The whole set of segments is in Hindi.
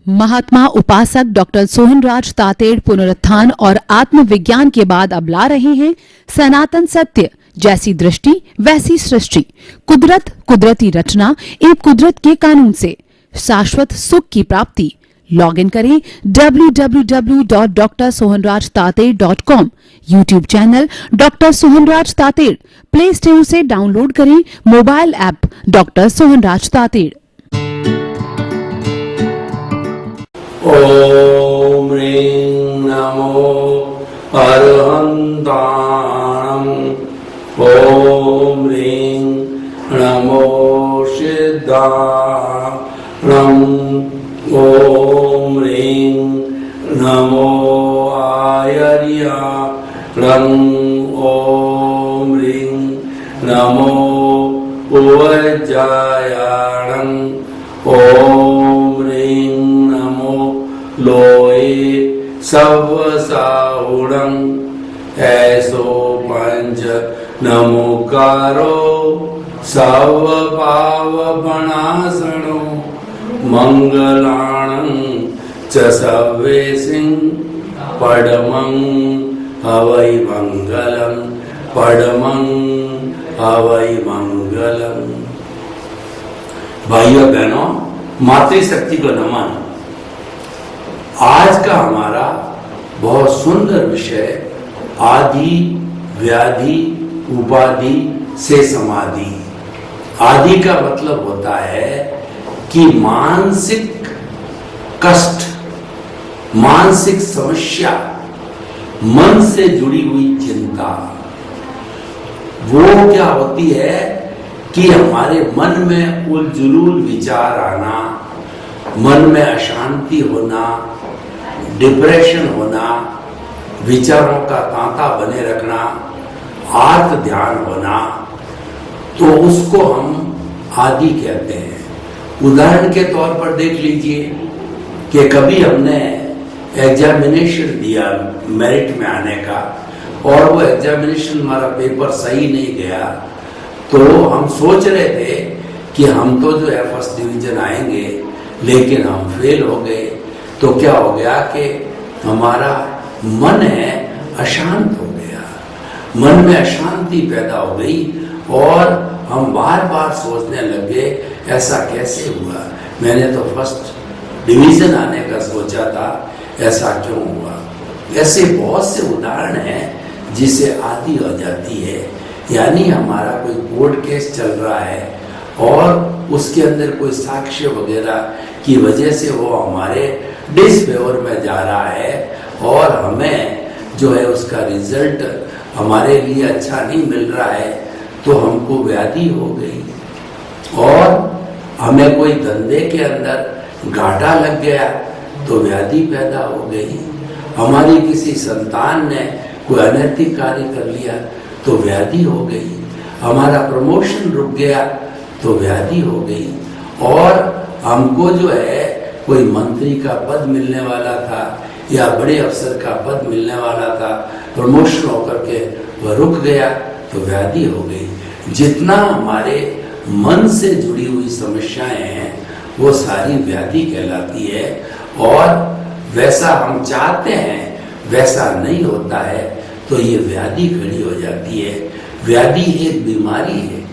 महात्मा उपासक डॉक्टर सोहनराज तातेड़ पुनरुत्थान और आत्मविज्ञान के बाद अब ला रहे हैं सनातन सत्य, जैसी दृष्टि वैसी सृष्टि, कुदरत, कुदरती रचना एवं कुदरत के कानून से शाश्वत सुख की प्राप्ति। लॉग इन करें www.drsohanrajtated.com, YouTube channel doctor Sohanraj Tated, Play Store से डाउनलोड करें mobile app doctor Sohanraj Tated. ओम ह्रीं नमो अरहन्ताणं, ओम ह्रीं नमो सिद्धाणं, ओम ह्रीं नमो आयर्याणं, ओम ह्रीं नमो उवज्जायाणं, ओम ह्रीं लोए सवसाहुणं, ऐसो पंच नमोकारो सव पावपणासनो, मंगलाणं च सव्वेसिं पडमं हवै मंगलं, पडमं हवै मंगलं। भाइयों बहनों, मातृशक्ति को नमन। आज का हमारा बहुत सुंदर विषय आदि व्याधि उपाधि से समाधि। आदि का मतलब होता है कि मानसिक कष्ट, मानसिक समस्या, मन से जुड़ी हुई चिंता, वो क्या होती है कि हमारे मन में उलझुल विचार आना, मन में अशांति होना, डिप्रेशन होना, विचारों का तांता बने रखना, आर्त ध्यान होना, तो उसको हम आदि कहते हैं। उदाहरण के तौर पर देख लीजिए कि कभी हमने एग्जामिनेशन दिया मेरिट में आने का, और वो एग्जामिनेशन हमारा पेपर सही नहीं गया, तो हम सोच रहे थे कि हम तो जो है फर्स्ट डिवीजन आएंगे, लेकिन हम फेल हो गए। तो क्या हो गया कि हमारा मन है अशांत हो गया, मन में अशांति पैदा हो गई, और हम बार बार सोचने लगे ऐसा कैसे हुआ, मैंने तो फर्स्ट डिवीजन आने का सोचा था, ऐसा क्यों हुआ। ऐसे बहुत से उदाहरण हैं जिसे आदि हो जाती है, यानी हमारा कोई कोर्ट केस चल रहा है और उसके अंदर कोई साक्ष्य वगैरह की वजह से वो हमारे डिसफेवर में जा रहा है, और हमें जो है उसका रिजल्ट हमारे लिए अच्छा नहीं मिल रहा है, तो हमको व्याधि हो गई। और हमें कोई धंधे के अंदर घाटा लग गया तो व्याधि पैदा हो गई। हमारी किसी संतान ने कोई अनैतिक कार्य कर लिया तो व्याधि हो गई। हमारा प्रमोशन रुक गया तो व्याधि हो गई। और हमको जो है कोई मंत्री का पद मिलने वाला था या बड़े अफसर का पद मिलने वाला था, प्रमोशन होकर के वह रुक गया तो व्याधि हो गई। जितना हमारे मन से जुड़ी हुई समस्याएं हैं वो सारी व्याधि कहलाती है, और वैसा हम चाहते हैं वैसा नहीं होता है तो ये व्याधि खड़ी हो जाती है। व्याधि एक बीमारी है,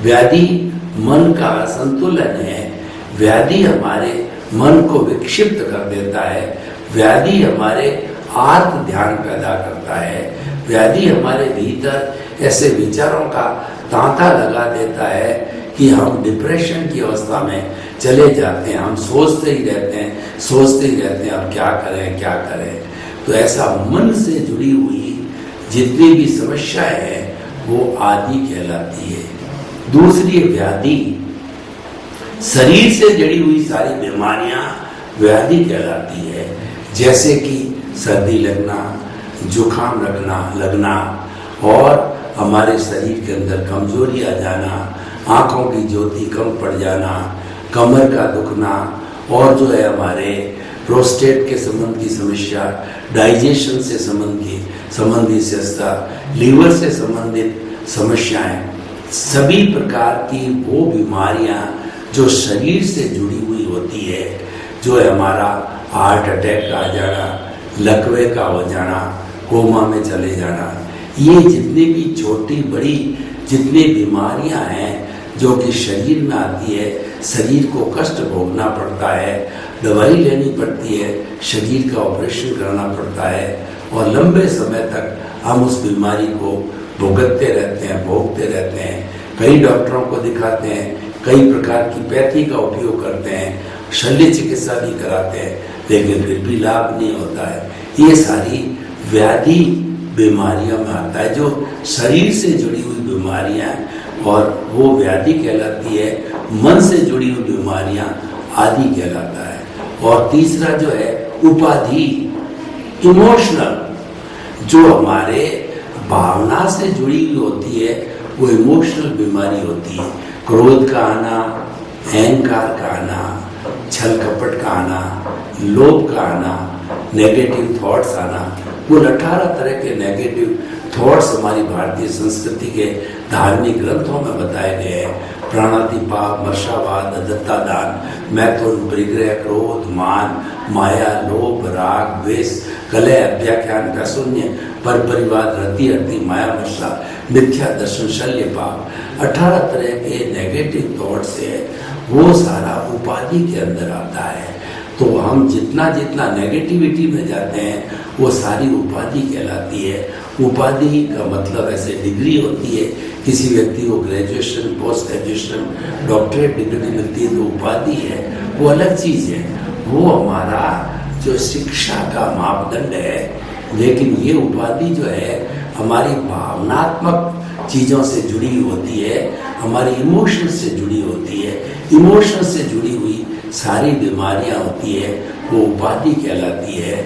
व्याधि मन का असंतुलन है, व्याधि हमारे मन को विक्षिप्त कर देता है, व्याधि हमारे आत्म ध्यान पैदा करता है, व्याधि हमारे भीतर ऐसे विचारों का तांता लगा देता है कि हम डिप्रेशन की अवस्था में चले जाते हैं। हम सोचते ही रहते हैं, सोचते ही रहते हैं अब क्या करें क्या करें। तो ऐसा मन से जुड़ी हुई जितनी भी समस्याएं हैं वो आदि कहलाती है। दूसरी व्याधि, शरीर से जड़ी हुई सारी बीमारियां व्याधि कहलाती है, जैसे कि सर्दी लगना, जुकाम लगना, और हमारे शरीर के अंदर कमजोरी आ जाना, आंखों की ज्योति कम पड़ जाना, कमर का दुखना, और जो है हमारे प्रोस्टेट के संबंध की समस्या, डाइजेशन से संबंधित समस्या, लीवर से संबंधित समस्याएं, सभी प्रकार की वो बीमारियां जो शरीर से जुड़ी हुई होती है जो है हमारा हार्ट अटैक का आ जाना, लकवे का हो जाना, कोमा में चले जाना, ये जितनी भी छोटी बड़ी जितनी बीमारियां हैं जो कि शरीर में आती है, शरीर को कष्ट भोगना पड़ता है, दवाई लेनी पड़ती है, शरीर का ऑपरेशन करना पड़ता है और लंबे समय तक हम उस बीमारी को भुगतते रहते हैं, भोगते रहते हैं। कई डॉक्टरों को दिखाते हैं, कई प्रकार की पैथी का उपयोग करते हैं, शल्य चिकित्सा भी कराते हैं, लेकिन फिर भी लाभ नहीं होता है। ये सारी व्याधि बीमारियों में आता है, जो शरीर से जुड़ी हुई बीमारियां, और वो व्याधि कहलाती है। मन से जुड़ी हुई बीमारियां आदि कहलाता है। और तीसरा जो है उपाधि, इमोशनल, जो हमारे भावना से जुड़ी हुई होती है, वो इमोशनल बीमारी होती है। क्रोध का आना, अहंकार का आना, छल कपट का आना, लोभ का आना, नेगेटिव थॉट्स आना। कुल 18 तरह के नेगेटिव थॉट्स हमारी भारतीय संस्कृति के धार्मिक ग्रंथों में बताए गए हैं। प्राणातिपात, मर्शावाद, अदत्तादान, मैथुन, परिग्रह, क्रोध, मान, माया, लोभ, राग, द्वेष, कलह, अभ्याख्यान, प्रशून्य, पर परिवाद, रति, अर्ति, माया, मर्शा, मिथ्या दर्शन, शल्य, पाप। 18 तरह के नेगेटिव थॉट्स है, वो सारा उपाधि के अंदर आता है। तो हम जितना जितना नेगेटिविटी में जाते हैं, वो सारी उपाधि कहलाती है। उपाधि का मतलब ऐसे डिग्री होती है, किसी व्यक्ति को graduation, post graduation, doctorate degree मिलती है तो उपाधि है, वो अलग चीज़ है, वो हमारा जो शिक्षा का मापदंड है। लेकिन ये उपाधि जो है हमारी भावनात्मक चीज़ों से जुड़ी होती है, हमारी इमोशन से जुड़ी होती है। इमोशन से जुड़ी हुई सारी बीमारियां होती है, वो उपाधि कहलाती है।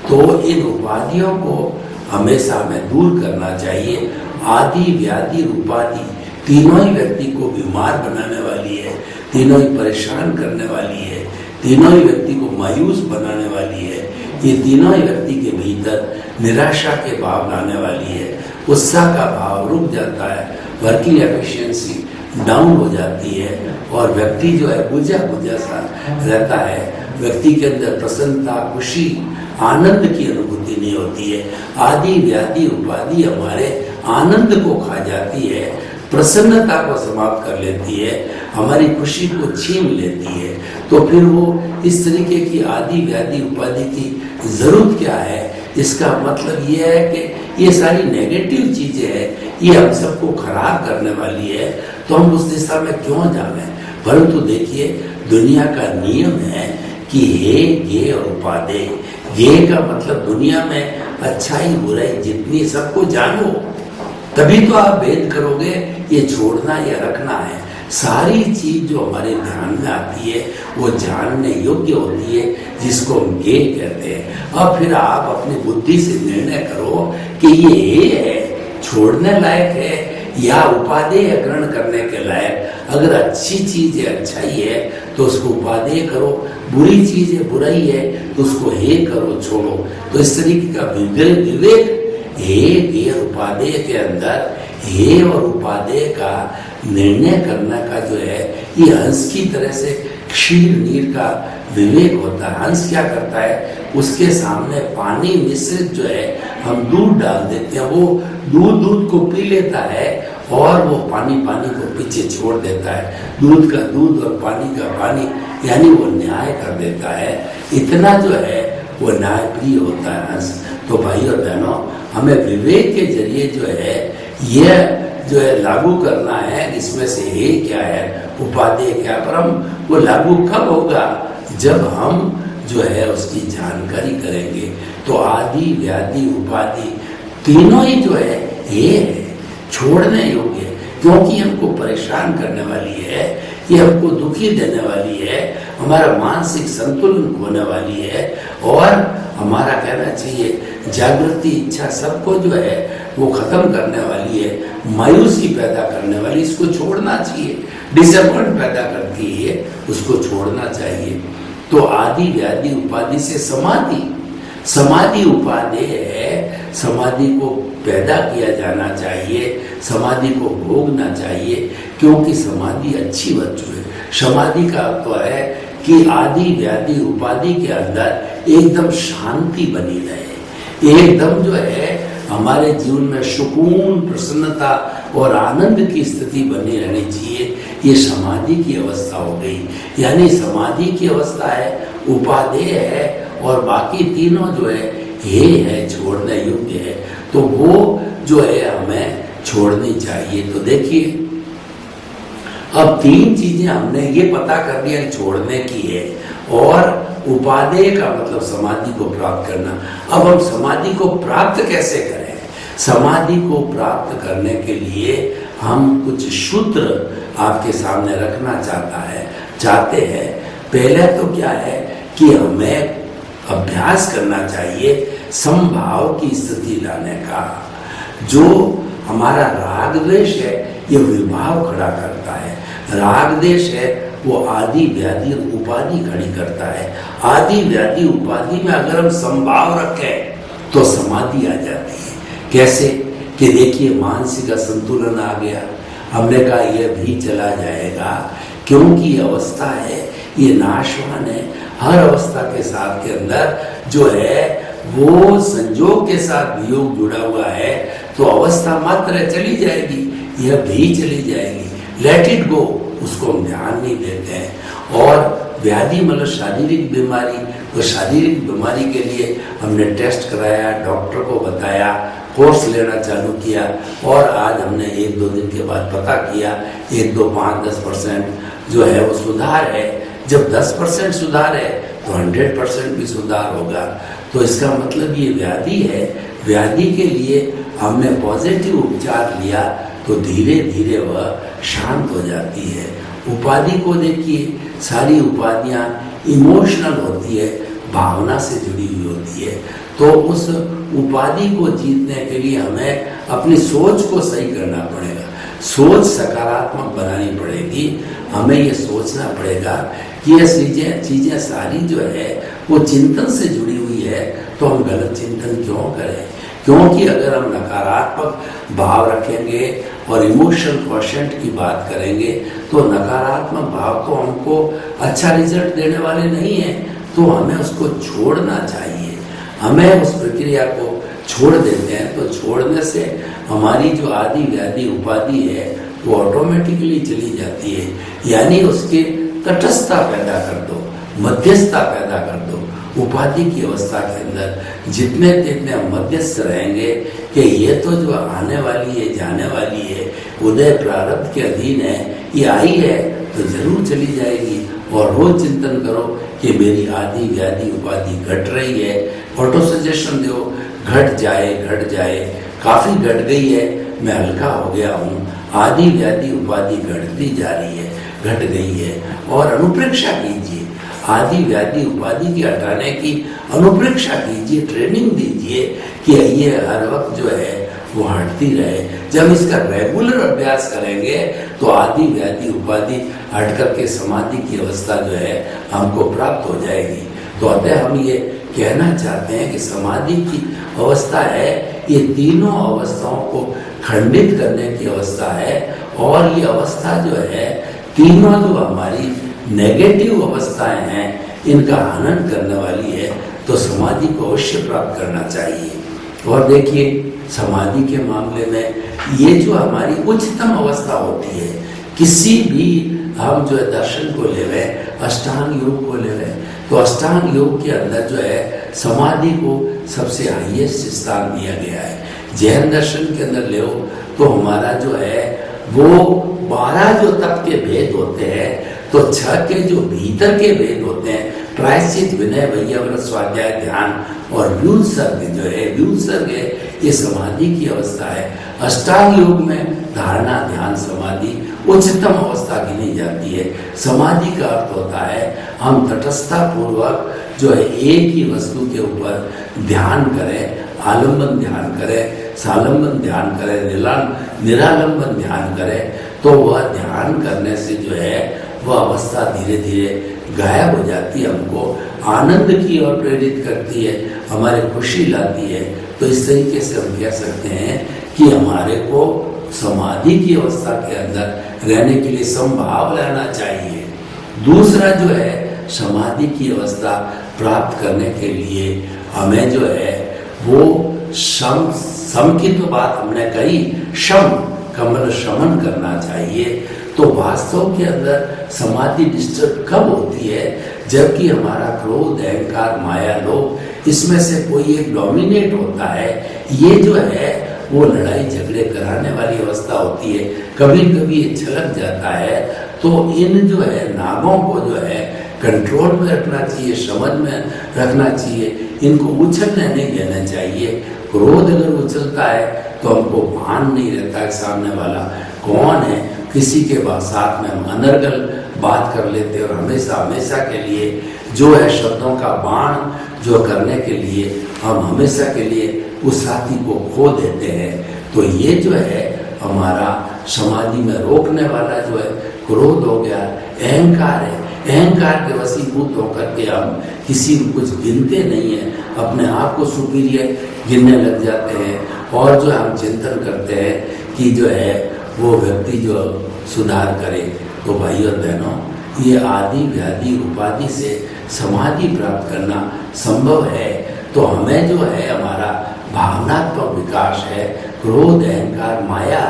तो इन उपाधियों को हमेशा हमें दूर करना चाहिए। आदि, व्याधि, उपाधि तीनों ही व्यक्ति को बीमार बनाने वाली है, तीनों ही परेशान करने वाली है, तीनों ही व्यक्ति को मायूस बनाने वाली है। ये तीनों ही व्यक्ति के भीतर निराशा के भाव लाने वाली है, उत्साह का भाव रुक जाता है, वर्किंग एफिशिएंसी डाउन हो जाती है और व्यक्ति जो है बुझा बुझा सा रहता है। व्यक्ति के अंदर प्रसन्नता, खुशी, आनंद की अनुभूति नहीं होती है। आदि, व्याधि, उपाधि हमारे आनंद को खा जाती है, प्रसन्नता को समाप्त कर लेती है, हमारी खुशी को छीन लेती है। तो फिर वो इस तरीके की आदि, व्याधि, उपाधि की जरूरत क्या है? इसका मतलब ये है कि ये सारी नेगेटिव चीजें हैं, ये हम सबको खराब करने वाली है, तो हम उस दिशा में क्यों जावें? परंतु देखिए, दुनिया का नियम है कि हे गे और उपाधे। गे का मतलब दुनिया में अच्छाई बुराई जितनी सबको जानो, तभी तो आप भेद करोगे। ये छोड़ना या रखना है। सारी चीज जो हमारे ध्यान में आती है वो जानने योग्य होती है, जिसको हम गे कहते हैं। अब फिर आप अपनी बुद्धि से निर्णय करो कि ये है, छोड़ने लायक है या उपादेय ग्रहण करने के लायक। अगर अच्छी चीज है, अच्छाई है, तो उसको उपादेय करो, बुरी चीज है, बुराई है, तो उसको हे करो, छोड़ो। तो इस तरीके का विवेक हे गे और उपादेय के अंदर हे और उपादेय का निर्णय करने का जो है, ये हंस की तरह से क्षीर नीर का विवेक होता है। हंस क्या करता है? उसके सामने पानी मिश्रित जो है हम दूध डाल देते हैं, वो दूध को पी लेता है और वो पानी को पीछे छोड़ देता है। दूध का दूध और पानी का पानी, यानी वो न्याय कर देता है। इतना जो है वो न्यायप्रिय होता है हंस। तो भाई और बहनों, हमें विवेक के जरिए जो है ये जो है लागू करना है। इसमें से हे क्या है, उपादेय क्या, पर हम वो लागू कब होगा? जब हम जो है उसकी जानकारी करेंगे। तो आदि, व्याधि, उपाधि तीनों ही जो है ये है, छोड़ने योग्य, क्योंकि हमको परेशान करने वाली है, ये हमको दुखी देने वाली है, हमारा मानसिक संतुलन खोने वाली है, और हमारा कहना चाहिए जागृति, इच्छा सबको जो है वो खत्म करने वाली है, मायूसी पैदा करने वाली। इसको छोड़ना चाहिए। डिसअपॉइंट पैदा करती है, उसको छोड़ना चाहिए। तो आदि, व्याधि, उपाधि से समाधि उपादेय है। समाधि को पैदा किया जाना चाहिए, समाधि को भोगना चाहिए, क्योंकि समाधि अच्छी वस्तु है। समाधि का अर्थ है कि आदि व्याधि उपाधि के अंदर एकदम शांति बनी रहे, एकदम जो है हमारे जीवन में सुकून, प्रसन्नता और आनंद की स्थिति बनी रहनी चाहिए। ये समाधि की अवस्था हो गई। यानी समाधि की अवस्था है, उपादेय है और बाकी तीनों जो है छोड़ने योग्य है। तो वो जो है हमें छोड़नी चाहिए। तो देखिए, अब तीन चीजें हमने ये पता कर लिया छोड़ने की है, और उपादेय का मतलब समाधि को प्राप्त करना। अब हम समाधि को प्राप्त कैसे करें? समाधि को प्राप्त करने के लिए हम कुछ सूत्र आपके सामने रखना चाहते हैं। पहले तो क्या है कि हमें अभ्यास करना चाहिए समभाव की स्थिति लाने का। जो हमारा राग द्वेष है ये विभाव खड़ा करता है। राग द्वेष है वो आदि व्याधि उपाधि खड़ी करता है। आदि व्याधि उपाधि में अगर हम समभाव रखें तो समाधि आ जाती है। कैसे? कि देखिए, मानसिक असंतुलन आ गया, हमने कहा यह भी चला जाएगा, क्योंकि ये अवस्था है, ये नाशवान है। हर अवस्था के साथ के अंदर जो है वो संयोग के साथ वियोग जुड़ा हुआ है, तो अवस्था मात्र चली जाएगी, यह भी चली जाएगी। लेट इट गो, उसको हम ध्यान नहीं देते हैं। और व्याधि मतलब शारीरिक बीमारी, तो शारीरिक बीमारी के लिए हमने टेस्ट कराया, डॉक्टर को बताया, कोर्स लेना चालू किया, और आज हमने 1-2 दिन के बाद पता किया 1, 2, 5, 10% जो है वो सुधार है। जब 10% सुधार है तो 100% भी सुधार होगा। तो इसका मतलब ये व्याधि है। व्याधि के लिए हमने पॉजिटिव उपचार लिया तो धीरे धीरे वह शांत हो जाती है। उपाधि को देखिए, सारी उपाधियां इमोशनल होती है, भावना से जुड़ी हुई होती है। तो उस उपाधि को जीतने के लिए हमें अपनी सोच को सही करना पड़ेगा, सोच सकारात्मक बनानी पड़ेगी। हमें ये सोचना पड़ेगा कि ये चीजें सारी जो है वो चिंतन से जुड़ी हुई है, तो हम गलत चिंतन क्यों करें? क्योंकि अगर हम नकारात्मक भाव रखेंगे और इमोशनल क्वोशेंट की बात करेंगे तो नकारात्मक भाव तो हमको अच्छा रिजल्ट देने वाले नहीं है। तो हमें उसको छोड़ना चाहिए। हमें उस प्रक्रिया को छोड़ देते हैं तो छोड़ने से हमारी जो आदि व्याधि उपाधि है वो ऑटोमेटिकली चली जाती है। यानी उसके तटस्थता पैदा कर दो, मध्यस्थता पैदा कर दो। उपाधि की अवस्था के अंदर जितने हम मध्यस्थ रहेंगे कि ये तो जो आने वाली है, जाने वाली है, उदय प्रारब्ध के अधीन है, ये आई है तो जरूर चली जाएगी। और रोज चिंतन करो कि मेरी आदि व्याधि उपाधि घट रही है। ऑटो सजेशन दो, घट जाए, काफी घट गई है, मैं हल्का हो गया हूँ। आदि व्याधि उपाधि घटती जा रही है, घट गई है। और अनुप्रेक्षा कीजिए, आदि व्याधि उपाधि की हटाने की अनुप्रेक्षा कीजिए, ट्रेनिंग दीजिए कि ये हर वक्त जो है वो हटती रहे। जब इसका रेगुलर अभ्यास करेंगे तो आदि व्याधि उपाधि हट करके समाधि की अवस्था जो है हमको प्राप्त हो जाएगी। तो अतः हम ये कहना चाहते हैं कि समाधि की अवस्था है, ये तीनों अवस्थाओं को खंडित करने की अवस्था है। और ये अवस्था जो है, तीनों जो हमारी नेगेटिव अवस्थाएं हैं, इनका हनन करने वाली है। तो समाधि को अवश्य प्राप्त करना चाहिए। और देखिए, समाधि के मामले में ये जो हमारी उच्चतम अवस्था होती है, किसी भी हम जो है दर्शन को ले रहे, अष्टांग योग को ले रहे, तो अष्टांग योग के अंदर जो है समाधि को सबसे हाईएस्ट स्थान दिया गया है। जैन दर्शन के अंदर ले तो हमारा जो है वो 12 जो तप के भेद होते हैं, तो 6 के जो भीतर के भेद होते हैं, प्रायश्चित, विनय, वैयाव्रत, स्वाध्याय, ध्यान और व्युत्सर्ग जो है, व्युत्सर्ग है, ये समाधि की अवस्था है। अष्टांग योग में धारणा, ध्यान, समाधि उच्चतम अवस्था गिनी जाती है। समाधि का अर्थ होता है हम तटस्थता पूर्वक जो है एक ही वस्तु के ऊपर ध्यान करें, आलंबन ध्यान करें, सालंबन ध्यान करें, निरालंबन ध्यान करें। तो वह ध्यान करने से जो है वह अवस्था धीरे धीरे गायब हो जाती है, हमको आनंद की ओर प्रेरित करती है, हमारे खुशी लाती है। तो इस तरीके से हम कह सकते हैं कि हमारे को समाधि की अवस्था के अंदर रहने के लिए संभाव लेना चाहिए। दूसरा जो है समाधि की अवस्था प्राप्त करने के लिए हमें जो है वो सम की तो बात हमने कही, शम कमल शमन करना चाहिए। तो वास्तव के अंदर समाधि डिस्टर्ब कब होती है? जबकि हमारा क्रोध, अहंकार, माया, लोभ इसमें से कोई एक डोमिनेट होता है। ये जो है वो लड़ाई झगड़े कराने वाली अवस्था होती है। कभी कभी ये छलक जाता है। तो इन जो है नागों को जो है कंट्रोल में रखना चाहिए, समझ में रखना चाहिए, इनको उछलने नहीं देना चाहिए। क्रोध अगर उछलता है तो हमको भान नहीं रहता कि सामने वाला कौन है। किसी के साथ में हम अनर्गल बात कर लेते हैं और हमेशा हमेशा के लिए जो है शब्दों का बाण जो करने के लिए हम हमेशा के लिए उस साथी को खो देते हैं। तो ये जो है हमारा समाधि में रोकने वाला जो है क्रोध हो गया, अहंकार है। अहंकार के वशीभूत होकर के हम किसी को कुछ गिनते नहीं है, अपने आप को सुपीरियर गिनने लग जाते हैं और जो हम चिंतन करते हैं कि जो है वो व्यक्ति जो सुधार करे। तो भाई और बहनों, ये आदि व्याधि उपाधि से समाधि प्राप्त करना संभव है। तो हमें जो है हमारा भावनात्मक विकास है, क्रोध, अहंकार, माया,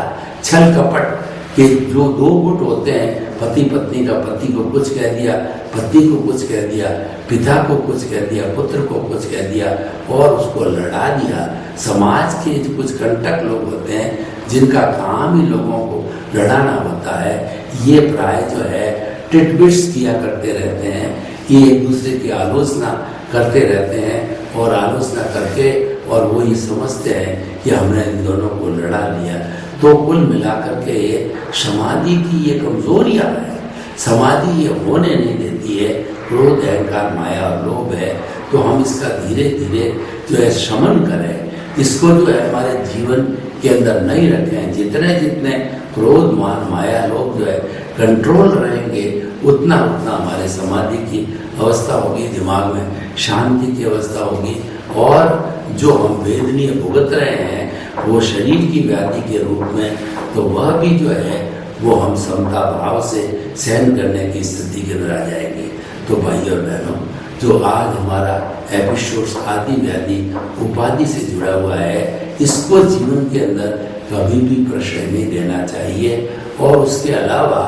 छल कपट के जो दो गुट होते हैं, पति पत्नी का, पति को कुछ कह दिया, पत्नी को कुछ कह दिया, पिता को कुछ कह दिया, पुत्र को कुछ कह दिया और उसको लड़ा दिया। समाज के कुछ कंटक लोग होते हैं जिनका काम ही लोगों को लड़ाना होता है। ये प्राय जो है टिटबिट्स किया करते रहते हैं, ये एक दूसरे की आलोचना करते रहते हैं और आलोचना करके और वो ये समझते हैं कि हमने इन दोनों को लड़ा लिया। तो कुल मिलाकर के ये समाधि की ये कमजोरियां है, समाधि ये होने नहीं देती है। क्रोध, अहंकार, माया और लोभ है। तो हम इसका धीरे धीरे जो है शमन करें, इसको जो है हमारे जीवन के अंदर नहीं रखें। जितने जितने क्रोध, मान, माया, लोभ जो है कंट्रोल रहेंगे उतना उतना हमारे समाधि की अवस्था होगी, दिमाग में शांति की अवस्था होगी और जो हम वेदनीय भुगत रहे हैं वो शरीर की व्याधि के रूप में, तो वह भी जो है वो हम समता भाव से सहन करने की स्थिति के अंदर आ जाएंगे। तो भाई और बहनों, जो आज हमारा एपिसोड आदि व्याधि उपाधि से जुड़ा हुआ है, इसको जीवन के अंदर कभी भी प्रश्रय नहीं देना चाहिए। और उसके अलावा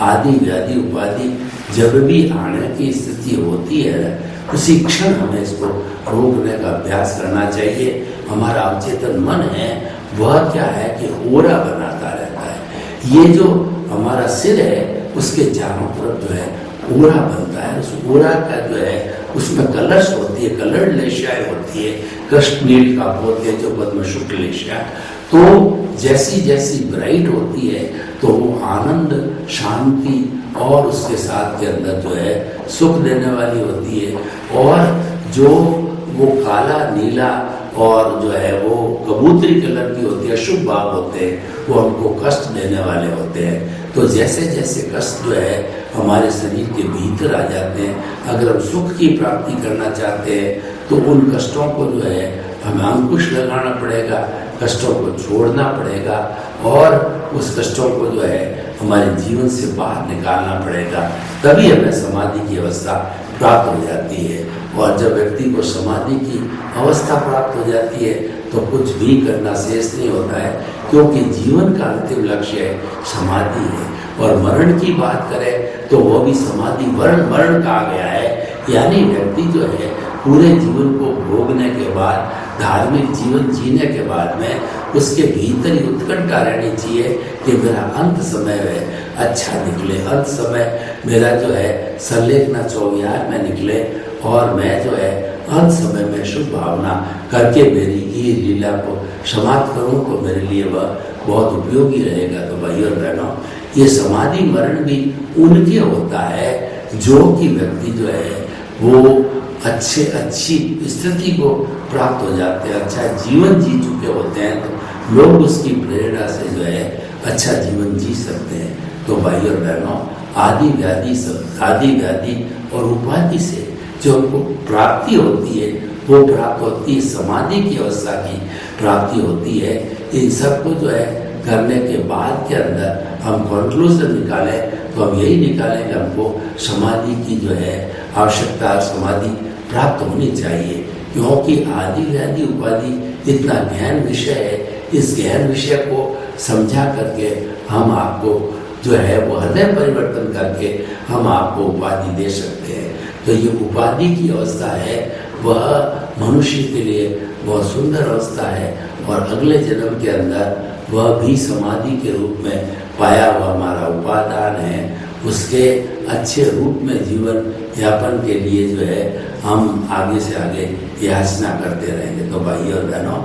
आदि व्याधि उपाधि जब भी आने की स्थिति होती है, उसी क्षण हमें इसको रोकने का अभ्यास करना चाहिए। हमारा अवचेतन मन है वह क्या है कि ओरा बनाता रहता है। ये जो हमारा सिर है उसके चारों तरफ जो है ओरा बनता है। उस ओरा का जो है उसमें कलर्स होती है, कलर्ड लेशियाएं होती है, कृष्ण नील का होती है जो पद्म शुक्ल लेशिया। तो जैसी जैसी ब्राइट होती है तो वो आनंद, शांति और उसके साथ के अंदर जो है सुख देने वाली होती है। और जो वो काला, नीला और जो है वो कबूतरी कलर की होती है, शुभ भाव होते हैं, वो हमको कष्ट देने वाले होते हैं। तो जैसे जैसे कष्ट जो है हमारे शरीर के भीतर आ जाते हैं, अगर हम सुख की प्राप्ति करना चाहते हैं तो उन कष्टों को जो है हमें अंकुश लगाना पड़ेगा, कष्टों को छोड़ना पड़ेगा और उस कष्टों को जो है हमारे जीवन से बाहर निकालना पड़ेगा। तभी हमें समाधि की अवस्था प्राप्त हो जाती है। और जब व्यक्ति को समाधि की अवस्था प्राप्त हो जाती है तो कुछ भी करना शेष नहीं होता है, क्योंकि जीवन का अंतिम लक्ष्य है समाधि है। और मरण की बात करें तो वो भी समाधि मरण कहा गया है। यानी व्यक्ति जो है पूरे जीवन को भोगने के बाद, धार्मिक जीवन जीने के बाद में उसके भीतर ही उत्कंठा रहनी चाहिए कि मेरा अंत समय है अच्छा निकले, अंत समय मेरा जो है संलेखना चौविहार में निकले और मैं जो है अंत समय में शुभ भावना करके मेरी ये लीला को समाप्त करूं तो मेरे लिए वह बहुत उपयोगी रहेगा। तो भाई और बहनों, ये समाधि मरण भी उनके होता है जो कि व्यक्ति जो है वो अच्छी स्थिति को प्राप्त हो जाते हैं, अच्छा जीवन जी चुके होते हैं, तो लोग उसकी प्रेरणा से जो है अच्छा जीवन जी सकते हैं। तो भाई और बहनों, आदि व्याधि और उपाधि से जो हमको प्राप्ति होती है वो प्राप्त होती है, समाधि की अवस्था की प्राप्ति होती है। इन सबको जो है करने के बाद के अंदर हम कंक्लूजन निकालें तो हम यही निकालेंगे, हमको समाधि की जो है आवश्यकता समाधि प्राप्त होनी चाहिए, क्योंकि आदि व्याधि उपाधि इतना गहन विषय है। इस गहन विषय को समझा करके हम आपको जो है वो हृदय परिवर्तन करके हम आपको उपाधि दे सकते हैं। तो ये उपाधि की अवस्था है, वह मनुष्य के लिए बहुत सुंदर अवस्था है, और अगले जन्म के अंदर वह भी समाधि के रूप में पाया हुआ हमारा उपादान है, उसके अच्छे रूप में जीवन यापन के लिए जो है हम आगे से आगे याचना करते रहेंगे। तो भाइयों और बहनों,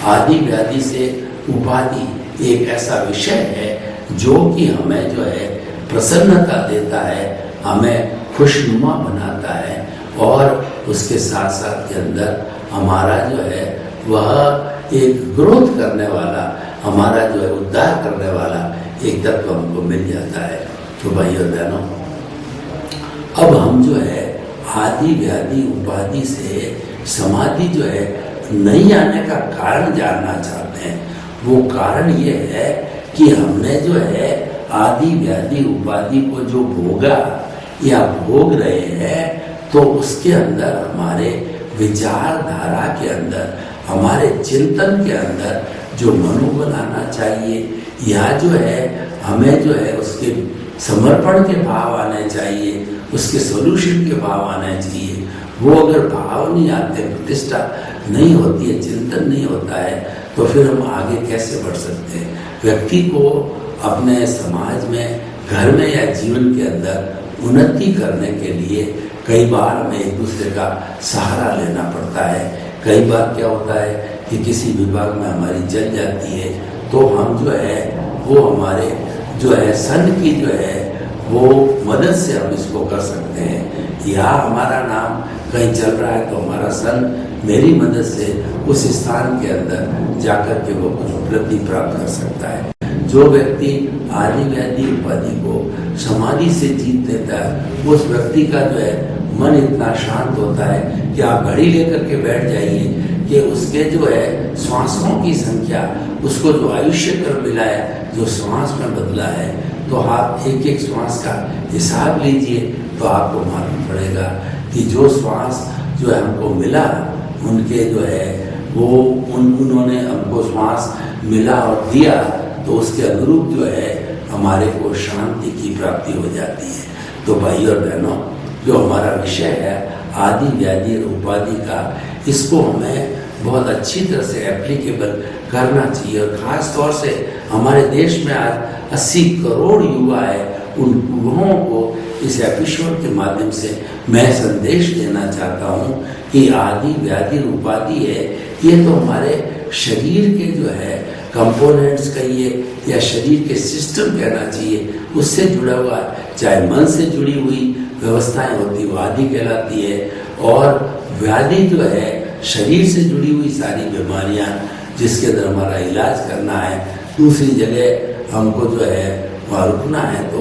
आदि व्याधि से उपाधि एक ऐसा विषय है जो कि हमें जो है प्रसन्नता देता है, हमें खुशनुमा बनाता है, और उसके साथ साथ के अंदर हमारा जो है वह एक ग्रोथ करने वाला, हमारा जो है उद्धार करने वाला एक तत्व हमको मिल जाता है। तो भाइयों और बहनों, अब हम जो है आदि व्याधि उपाधि से समाधि जो है नहीं आने का कारण जानना चाहते हैं। वो कारण ये है कि हमने जो है आदि व्याधि उपाधि को जो भोगा या भोग रहे हैं, तो उसके अंदर हमारे विचारधारा के अंदर, हमारे चिंतन के अंदर जो मनोबल आना चाहिए, या जो है हमें जो है उसके समर्पण के भाव आने चाहिए, उसके सोल्यूशन के भाव आने चाहिए, वो अगर भाव नहीं आते, प्रतिष्ठा नहीं होती है, चिंतन नहीं होता है, तो फिर हम आगे कैसे बढ़ सकते हैं। व्यक्ति को अपने समाज में, घर में या जीवन के अंदर उन्नति करने के लिए कई बार हमें एक दूसरे का सहारा लेना पड़ता है। कई बार क्या होता है कि किसी विभाग में हमारी जल जाती है, तो हम जो है वो हमारे जो है संघ की जो है वो मदद से हम इसको कर सकते हैं, या हमारा नाम कहीं चल रहा है तो हमारा संघ मेरी मदद से उस स्थान के अंदर जाकर के वो कुछ उपलब्धि प्राप्त कर सकता है। जो व्यक्ति आदि व्याधि उपाधि को समाधि से जीत लेता है, उस व्यक्ति का जो है मन इतना शांत होता है कि आप घड़ी लेकर के बैठ जाइए कि उसके जो है श्वासों की संख्या, उसको जो आयुष्य कर मिला है, जो श्वास में बदला है, तो आप एक एक श्वास का हिसाब लीजिए तो आपको मालूम पड़ेगा कि जो श्वास जो है हमको मिला, उनके जो है वो उन्होंने हमको श्वास मिला और दिया, तो उसके अनुरूप जो है हमारे को शांति की प्राप्ति हो जाती है। तो भाई और बहनों, जो हमारा विषय है आदि व्याधि और उपाधि का, इसको हमें बहुत अच्छी तरह से एप्लीकेबल करना चाहिए, और ख़ास तौर से हमारे देश में आज 80 करोड़ युवा है, उन युवाओं को इस एपिसोड के माध्यम से मैं संदेश देना चाहता हूँ कि आदि व्याधि उपाधि है, ये तो हमारे शरीर के जो है कंपोनेंट्स कहिए या शरीर के सिस्टम कहना चाहिए, उससे जुड़ा हुआ है। चाहे मन से जुड़ी हुई व्यवस्थाएं होती वो आदि कहलाती है, और व्याधि जो है शरीर से जुड़ी हुई सारी बीमारियां जिसके अंदर हमारा इलाज करना है, दूसरी जगह हमको जो है वहाँ रुकना है, तो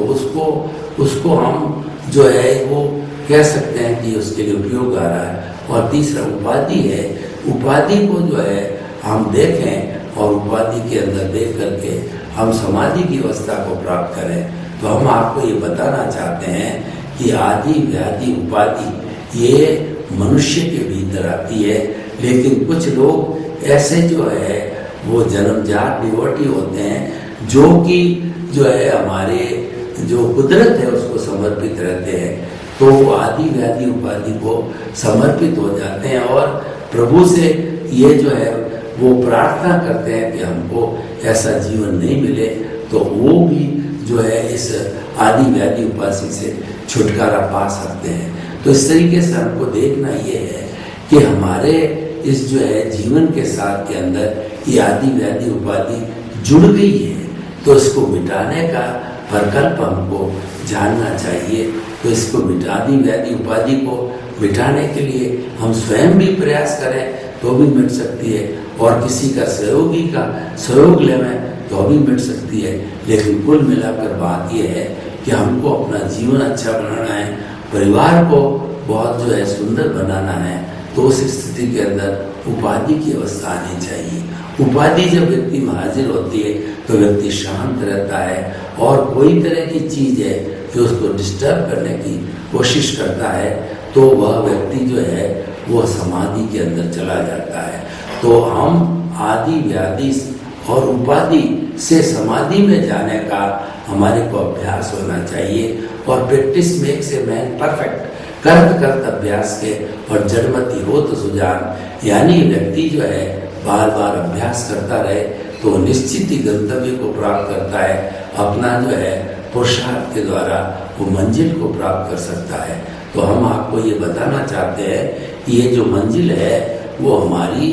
उसको हम जो है वो कह सकते हैं कि उसके लिए उपयोग आ रहा है। और तीसरा उपाधि है, उपाधि को जो है हम देखें और उपाधि के अंदर देख करके हम समाधि की अवस्था को प्राप्त करें। तो हम आपको ये बताना चाहते हैं कि आदि व्याधि उपाधि ये मनुष्य के भीतर आती है, लेकिन कुछ लोग ऐसे जो है वो जन्मजात डिवोटी होते हैं, जो कि जो है हमारे जो कुदरत है उसको समर्पित रहते हैं, तो वो आदि व्याधि उपाधि को समर्पित हो जाते हैं, और प्रभु से ये जो है वो प्रार्थना करते हैं कि हमको ऐसा जीवन नहीं मिले, तो वो भी जो है इस आदि व्याधि उपाधि से छुटकारा पा सकते हैं। तो इस तरीके से हमको देखना ये है कि हमारे इस जो है जीवन के साथ के अंदर ये आदि व्याधि उपाधि जुड़ गई है, तो इसको मिटाने का प्रकल्प हमको जानना चाहिए। तो इसको आदि व्याधि उपाधि को मिटाने के लिए हम स्वयं भी प्रयास करें तो भी मिट सकती है, और किसी का सहयोगी का सहयोग लें तो भी मिट सकती है। लेकिन कुल मिलाकर बात यह है कि हमको अपना जीवन अच्छा बनाना है, परिवार को बहुत जो है सुंदर बनाना है, तो उस स्थिति के अंदर उपाधि की अवस्था आनी चाहिए। उपाधि जब व्यक्ति में हाजिर होती है तो व्यक्ति शांत रहता है, और कोई तरह की चीज़ है जो उसको डिस्टर्ब करने की कोशिश करता है तो वह व्यक्ति जो है वो समाधि के अंदर चला जाता है। तो हम आदि व्याधि और उपाधि से समाधि में जाने का हमारे को अभ्यास होना चाहिए। और practice makes a man perfect, करत करत अभ्यास के और जड़मति हो तो सुजान, यानी व्यक्ति जो है बार बार अभ्यास करता रहे तो निश्चित ही गंतव्य को प्राप्त करता है, अपना जो है पुरुषार्थ के द्वारा वो मंजिल को प्राप्त कर सकता है। तो हम आपको ये बताना चाहते हैं कि ये जो मंजिल है वो हमारी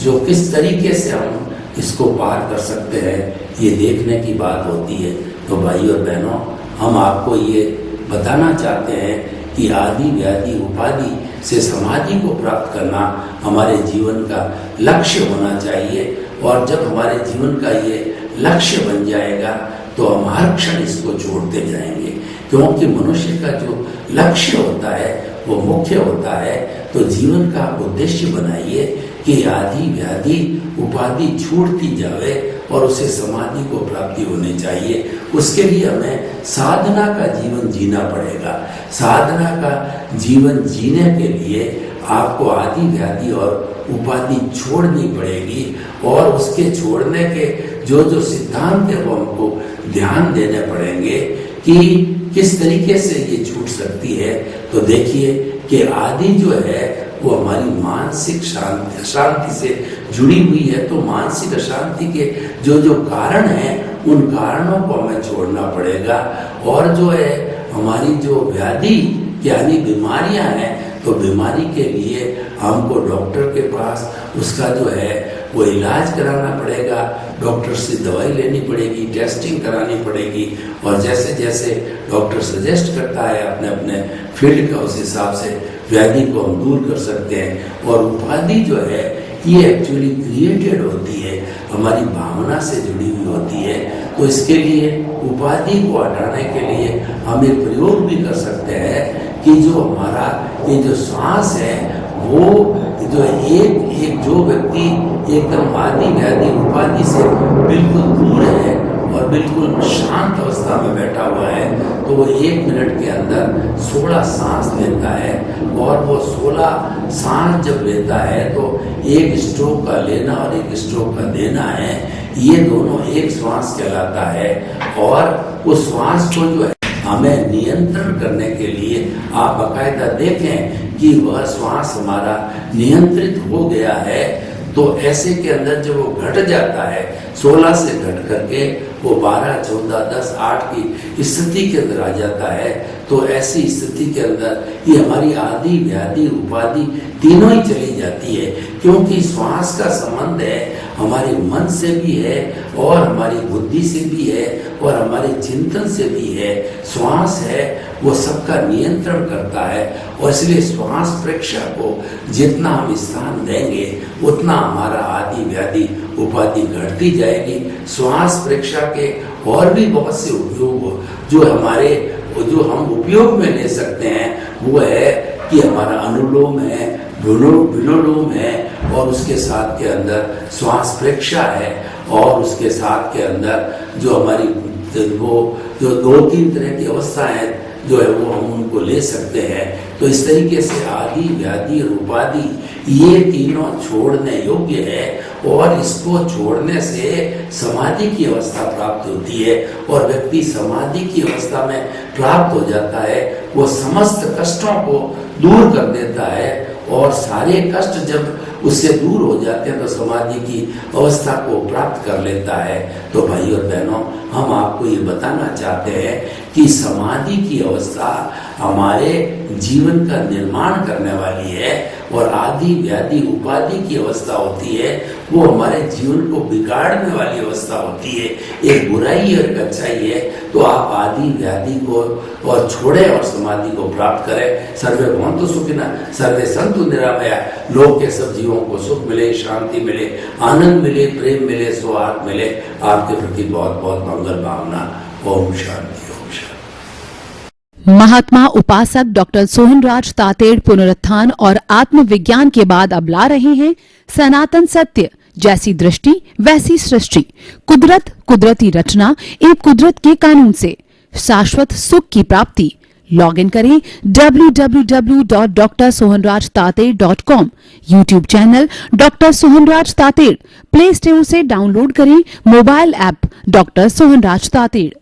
जो किस तरीके से हम इसको पार कर सकते हैं ये देखने की बात होती है। तो भाई और बहनों, हम आपको ये बताना चाहते हैं कि आदि व्याधि उपाधि से समाधि को प्राप्त करना हमारे जीवन का लक्ष्य होना चाहिए। और जब हमारे जीवन का ये लक्ष्य बन जाएगा तो हम हर क्षण इसको छोड़ते जाएंगे, क्योंकि मनुष्य का जो लक्ष्य होता है वो मुख्य होता है। तो जीवन का उद्देश्य बनाइए कि आदि व्याधि उपाधि छूटती जावे और उसे समाधि को प्राप्ति होनी चाहिए। उसके लिए हमें साधना का जीवन जीना पड़ेगा। साधना का जीवन जीने के लिए आपको आदि व्याधि और उपाधि छोड़नी पड़ेगी, और उसके छोड़ने के जो जो सिद्धांत है वो हमको ध्यान देने पड़ेंगे कि किस तरीके से ये छूट सकती है। तो देखिए कि आदि जो है वो हमारी मानसिक शांति से जुड़ी हुई है। तो मानसिक अशांति के जो जो कारण हैं उन कारणों को हमें छोड़ना पड़ेगा। और जो है हमारी जो व्याधि यानी बीमारियां हैं, तो बीमारी के लिए हमको डॉक्टर के पास उसका जो है वो इलाज कराना पड़ेगा, डॉक्टर से दवाई लेनी पड़ेगी, टेस्टिंग करानी पड़ेगी, और जैसे जैसे डॉक्टर सजेस्ट करता है अपने अपने फील्ड का उस हिसाब से व्याधि को हम दूर कर सकते हैं। और उपाधि जो है ये एक्चुअली क्रिएटेड होती है, हमारी भावना से जुड़ी हुई होती है। तो इसके लिए उपाधि को हटाने के लिए हम एक प्रयोग भी कर सकते हैं कि जो हमारा ये जो श्वास है वो जो एक जो व्यक्ति एकदम आदि व्याधि उपाधि से बिल्कुल दूर है और बिल्कुल शांत अवस्था में बैठा हुआ है, तो वो 1 मिनट के अंदर 16 सांस लेता है। और वो 16 सांस जब लेता है तो एक स्ट्रोक का लेना और एक स्ट्रोक का देना है, ये दोनों एक श्वास कहलाता है। और उस श्वास को जो है हमें नियंत्रण करने के लिए आप बाकायदा देखें कि वह श्वास हमारा नियंत्रित हो गया है। तो ऐसे के अंदर जब वो घट जाता है 16 से घट करके वो 12, 14, 10, 8 की स्थिति के अंदर आ जाता है, तो ऐसी स्थिति के अंदर ये हमारी आदि व्याधि उपाधि तीनों ही चली जाती है। क्योंकि श्वास का संबंध है हमारे मन से भी है और हमारी बुद्धि से भी है और हमारे चिंतन से भी है। श्वास है वो सबका नियंत्रण करता है, और इसलिए श्वास प्रेक्षा को जितना हम स्थान देंगे उतना हमारा आदि व्याधि उपाधि घटती जाएगी। श्वास प्रेक्षा के और भी बहुत से उपयोग जो हम उपयोग में ले सकते हैं वो है कि हमारा अनुलोम है, विलोम है, और उसके साथ के अंदर श्वास प्रेक्षा है, और उसके साथ के अंदर जो हमारी वो जो 2-3 तरह की अवस्था है जो है वो हम उनको ले सकते हैं। तो इस तरीके से आदि व्याधि और उपाधि ये तीनों छोड़ने योग्य है, और इसको छोड़ने से समाधि की अवस्था प्राप्त होती है, और व्यक्ति समाधि की अवस्था में प्राप्त हो जाता है। वो समस्त कष्टों को दूर कर देता है, और सारे कष्ट जब उससे दूर हो जाते हैं तो समाधि की अवस्था को प्राप्त कर लेता है। तो भाई और बहनों, हम आपको ये बताना चाहते हैं कि समाधि की अवस्था हमारे जीवन का निर्माण करने वाली है, और आदि व्याधि उपाधि की अवस्था होती है वो हमारे जीवन को बिगाड़ने वाली अवस्था होती है। एक बुराई और एक अच्छाई है। तो आप आदि व्याधि को और छोड़े और समाधि को प्राप्त करें। सर्वे भवन्तु सुखिनः, सर्वे सन्तु निरामया। लोक के सब जीवों को सुख मिले, शांति मिले, आनंद मिले, प्रेम मिले, सौहार्द मिले। आपके प्रति बहुत बहुत मंगल भावना। ओम शांति। महात्मा उपासक डॉक्टर सोहनराज तातेड़ पुनरुत्थान और आत्मविज्ञान के बाद अब ला रहे हैं सनातन सत्य, जैसी दृष्टि वैसी सृष्टि, कुदरत कुदरती रचना, एक कुदरत के कानून से शाश्वत सुख की प्राप्ति, लॉग इन करें www.drsohanrajtater.com, YouTube channel doctor Sohanraj Tated, Play Store से डाउनलोड करें mobile app doctor Sohanraj Tated.